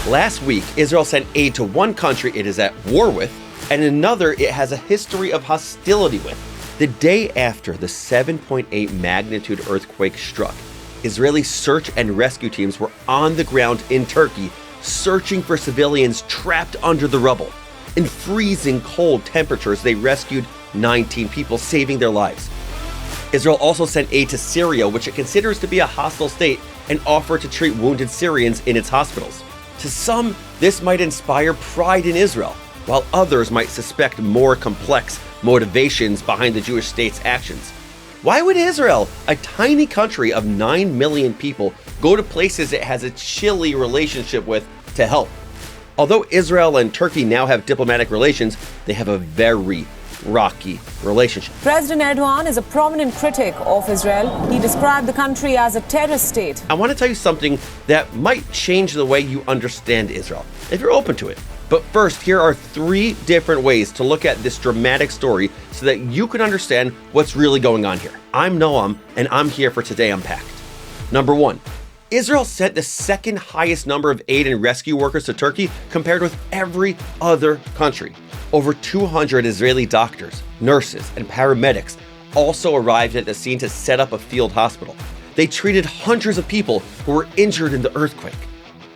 Last week, Israel sent aid to one country it is at war with, and another it has a history of hostility with. The day after the 7.8 magnitude earthquake struck, Israeli search and rescue teams were on the ground in Turkey, searching for civilians trapped under the rubble. In freezing cold temperatures, they rescued 19 people, saving their lives. Israel also sent aid to Syria, which it considers to be a hostile state, and offered to treat wounded Syrians in its hospitals. To some, this might inspire pride in Israel, while others might suspect more complex motivations behind the Jewish state's actions. Why would Israel, a tiny country of 9 million people, go to places it has a chilly relationship with to help? Although Israel and Turkey now have diplomatic relations, they have a very rocky relationship. President Erdogan is a prominent critic of Israel. He described the country as a terrorist state. I want to tell you something that might change the way you understand Israel, if you're open to it. But first, here are 3 different ways to look at this dramatic story so that you can understand what's really going on here. I'm Noam, and I'm here for Today Unpacked. Number 1. Israel sent the second highest number of aid and rescue workers to Turkey compared with every other country. Over 200 Israeli doctors, nurses, and paramedics also arrived at the scene to set up a field hospital. They treated hundreds of people who were injured in the earthquake.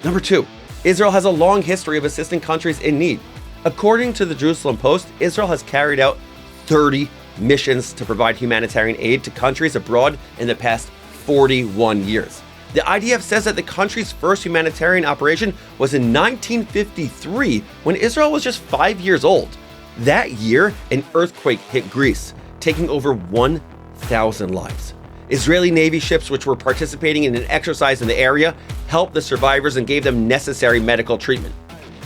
Number 2. Israel has a long history of assisting countries in need. According to the Jerusalem Post, Israel has carried out 30 missions to provide humanitarian aid to countries abroad in the past 41 years. The IDF says that the country's first humanitarian operation was in 1953 when Israel was just 5 years old. That year, an earthquake hit Greece, taking over 1,000 lives. Israeli Navy ships, which were participating in an exercise in the area, helped the survivors and gave them necessary medical treatment.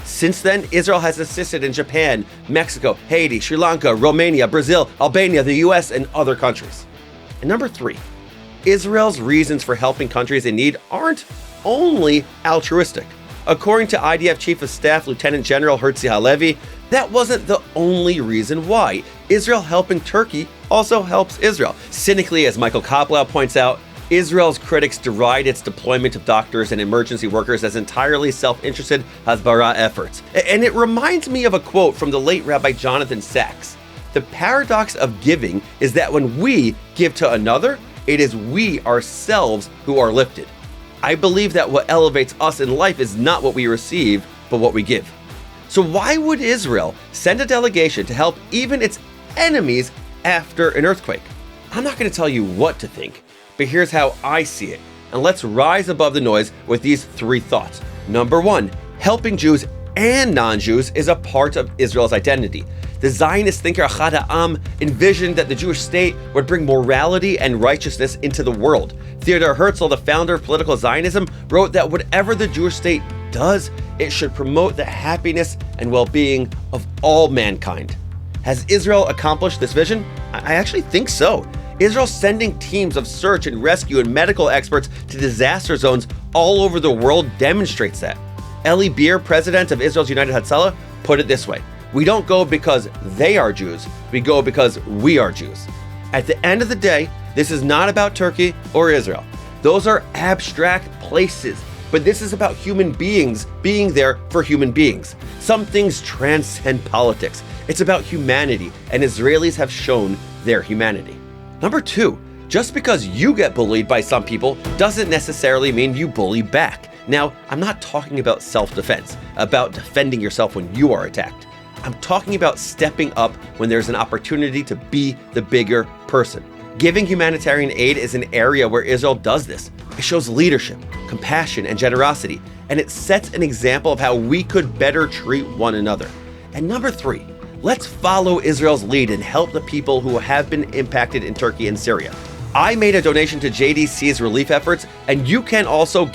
Since then, Israel has assisted in Japan, Mexico, Haiti, Sri Lanka, Romania, Brazil, Albania, the US, and other countries. And number 3, Israel's reasons for helping countries in need aren't only altruistic. According to IDF Chief of Staff Lieutenant General Herzi Halevi, that wasn't the only reason why. Israel helping Turkey also helps Israel. Cynically, as Michael Koplow points out, Israel's critics deride its deployment of doctors and emergency workers as entirely self-interested Hasbara efforts. And it reminds me of a quote from the late Rabbi Jonathan Sacks. The paradox of giving is that when we give to another, it is we ourselves who are lifted. I believe that what elevates us in life is not what we receive, but what we give. So why would Israel send a delegation to help even its enemies after an earthquake? I'm not going to tell you what to think, but here's how I see it. And let's rise above the noise with these 3 thoughts. Number 1, helping Jews and non-Jews is a part of Israel's identity. The Zionist thinker Ahad Ha'am envisioned that the Jewish state would bring morality and righteousness into the world. Theodor Herzl, the founder of political Zionism, wrote that whatever the Jewish state does, it should promote the happiness and well-being of all mankind. Has Israel accomplished this vision? I actually think so. Israel sending teams of search and rescue and medical experts to disaster zones all over the world demonstrates that. Eli Beer, president of Israel's United Hatzalah, put it this way: we don't go because they are Jews, we go because we are Jews. At the end of the day, this is not about Turkey or Israel. Those are abstract places, but this is about human beings being there for human beings. Some things transcend politics. It's about humanity, and Israelis have shown their humanity. Number 2, just because you get bullied by some people doesn't necessarily mean you bully back. Now, I'm not talking about self-defense, about defending yourself when you are attacked. I'm talking about stepping up when there's an opportunity to be the bigger person. Giving humanitarian aid is an area where Israel does this. It shows leadership, compassion, and generosity, and it sets an example of how we could better treat one another. And number 3, let's follow Israel's lead and help the people who have been impacted in Turkey and Syria. I made a donation to JDC's relief efforts, and you can also